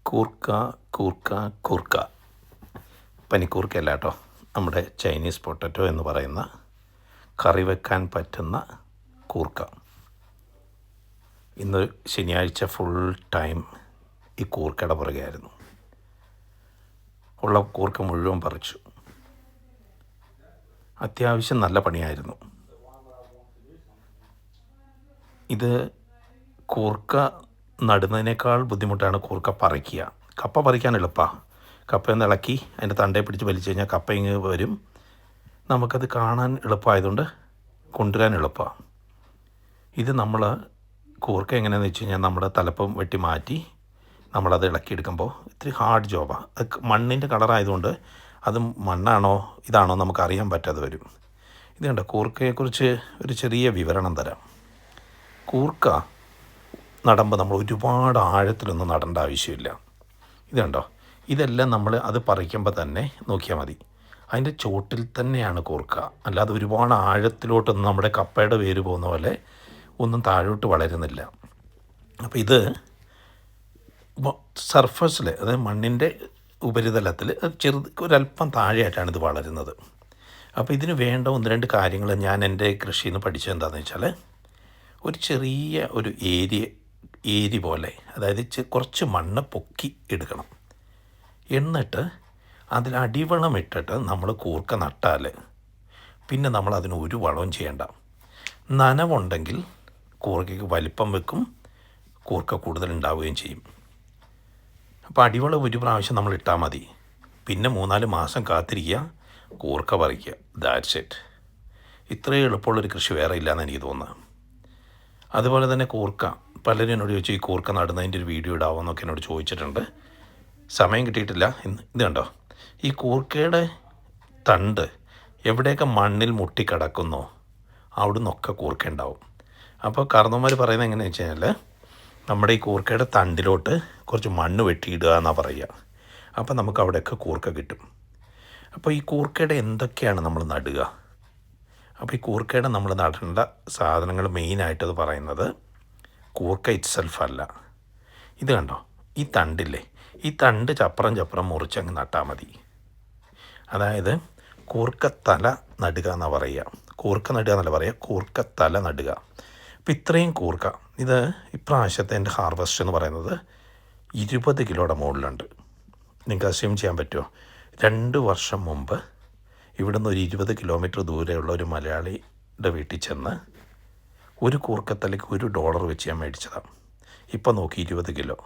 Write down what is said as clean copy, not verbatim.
കൂർക്ക കൂർക്ക കൂർക്ക പനിക്കൂർക്കയല്ല കേട്ടോ, നമ്മുടെ ചൈനീസ് പൊട്ടറ്റോ എന്ന് പറയുന്ന കറി വെക്കാൻ പറ്റുന്ന കൂർക്ക. ഇന്ന് ശനിയാഴ്ച ഫുൾ ടൈം ഈ കൂർക്കയുടെ പുറകെയായിരുന്നു. ഉള്ള കൂർക്ക മുഴുവൻ പറിച്ചു. അത്യാവശ്യം നല്ല പണിയായിരുന്നു. ഇത് കൂർക്ക നടുന്നതിനേക്കാൾ ബുദ്ധിമുട്ടാണ് കൂർക്ക പറിക്കുക. കപ്പ പറിക്കാൻ എളുപ്പമാണ്. കപ്പയൊന്ന് ഇളക്കി അതിൻ്റെ തണ്ടയെ പിടിച്ച് വലിച്ചു കഴിഞ്ഞാൽ കപ്പ ഇങ്ങ് വരും. നമുക്കത് കാണാൻ എളുപ്പമായതുകൊണ്ട് കൊണ്ടുവരാൻ എളുപ്പമാണ്. ഇത് നമ്മൾ കൂർക്ക എങ്ങനെയാണെന്ന് വെച്ച് കഴിഞ്ഞാൽ നമ്മുടെ തലപ്പം വെട്ടി മാറ്റി നമ്മളത് ഇളക്കിയെടുക്കുമ്പോൾ ഇത്തിരി ഹാർഡ് ജോബാണ്. അത് മണ്ണിൻ്റെ കളറായതുകൊണ്ട് അത് മണ്ണാണോ ഇതാണോ നമുക്കറിയാൻ പറ്റാതെ വരും. ഇത് കണ്ടോ, കൂർക്കയെക്കുറിച്ച് ഒരു ചെറിയ വിവരണം തരാം. കൂർക്ക നടുമ്പോൾ നമ്മൾ ഒരുപാട് ആഴത്തിലൊന്നും നടേണ്ട ആവശ്യമില്ല. ഇത് കണ്ടോ, ഇതെല്ലാം നമ്മൾ അത് പറിക്കുമ്പോൾ തന്നെ നോക്കിയാൽ മതി, അതിൻ്റെ ചോട്ടിൽ തന്നെയാണ് കൂർക്ക. അല്ലാതെ ഒരുപാട് ആഴത്തിലോട്ടൊന്നും നമ്മുടെ കപ്പയുടെ വേര് പോകുന്ന പോലെ ഒന്നും താഴോട്ട് വളരുന്നില്ല. അപ്പോൾ ഇത് സർഫസിൽ, അതായത് മണ്ണിൻ്റെ ഉപരിതലത്തിൽ ഒരല്പം താഴെയായിട്ടാണ് ഇത് വളരുന്നത്. അപ്പോൾ ഇതിന് വേണ്ട ഒന്ന് രണ്ട് കാര്യങ്ങൾ ഞാൻ എൻ്റെ കൃഷിയിൽ നിന്ന് പഠിച്ചത് എന്താണെന്ന് വെച്ചാൽ, ഒരു ചെറിയ ഒരു ഏരി പോലെ, അതായത് കുറച്ച് മണ്ണ് പൊക്കി എടുക്കണം. എന്നിട്ട് അതിൽ അടിവളം ഇട്ടിട്ട് നമ്മൾ കൂർക്ക നട്ടാൽ പിന്നെ നമ്മൾ അതിന് ഒരു വളവും ചെയ്യേണ്ട. നനവുണ്ടെങ്കിൽ കൂർക്കയ്ക്ക് വലിപ്പം വെക്കും, കൂർക്ക കൂടുതൽ ഉണ്ടാവുകയും ചെയ്യും. അപ്പോൾ അടിവളം ഒരു പ്രാവശ്യം നമ്മൾ ഇട്ടാൽ മതി. പിന്നെ 3-4 മാസം കാത്തിരിക്കുക, കൂർക്ക പറിക്കുക. That's it. ഇത്രയും എളുപ്പമുള്ളൊരു കൃഷി വേറെ ഇല്ലയെന്ന് എനിക്ക് തോന്നുന്നത്. അതുപോലെ തന്നെ കൂർക്ക, പലരും എന്നോട് ചോദിച്ചു ഈ കൂർക്ക നടുന്നതിൻ്റെ ഒരു വീഡിയോ ഇടാവുമെന്നൊക്കെ എന്നോട് ചോദിച്ചിട്ടുണ്ട്. സമയം കിട്ടിയിട്ടില്ല. ഇത് കണ്ടോ, ഈ കൂർക്കയുടെ തണ്ട് എവിടെയൊക്കെ മണ്ണിൽ മുട്ടിക്കിടക്കുന്നോ അവിടെ നിന്നൊക്കെ കൂർക്ക ഉണ്ടാവും. അപ്പോൾ കാരണവന്മാർ പറയുന്നത് എങ്ങനെയാണെന്ന് വെച്ച് കഴിഞ്ഞാൽ, നമ്മുടെ ഈ കൂർക്കയുടെ തണ്ടിലോട്ട് കുറച്ച് മണ്ണ് വെട്ടിയിടുക എന്നാണ് പറയുക. അപ്പോൾ നമുക്ക് അവിടെയൊക്കെ കൂർക്ക കിട്ടും. അപ്പോൾ ഈ കൂർക്കയുടെ എന്തൊക്കെയാണ് നമ്മൾ നടുക? അപ്പോൾ ഈ കൂർക്കയുടെ നമ്മൾ നടേണ്ട സാധനങ്ങൾ മെയിനായിട്ടത് പറയുന്നത് കൂർക്ക ഇറ്റ്സെൽഫ് അല്ല. ഇത് കണ്ടോ, ഈ തണ്ടില്ലേ, ഈ തണ്ട് ചപ്പറം മുറിച്ചങ്ങ് നട്ടാൽ മതി. അതായത് കൂർക്കത്തല നടുക എന്നാണ് പറയുക. കൂർക്ക നടുക എന്നല്ല പറയുക, കൂർക്കത്തല നടുക. അപ്പോൾ ഇത്രയും കൂർക്ക, ഇത് ഇപ്രാവശ്യത്തെ എൻ്റെ ഹാർവസ്റ്റ് എന്ന് പറയുന്നത് 20 കിലോയുടെ മുകളിലുണ്ട്. നിങ്ങൾക്ക് അസ്യൂം ചെയ്യാൻ പറ്റുമോ? 2 വർഷം മുമ്പ് ഇവിടുന്ന് ഒരു 20 കിലോമീറ്റർ ദൂരെയുള്ള ഒരു മലയാളിയുടെ വീട്ടിൽ ചെന്ന് ഒരു കൂർക്കത്തലയ്ക്ക് $1 വെച്ച് ഞാൻ മേടിച്ചതാണ്. ഇപ്പം നോക്കി 20 കിലോ.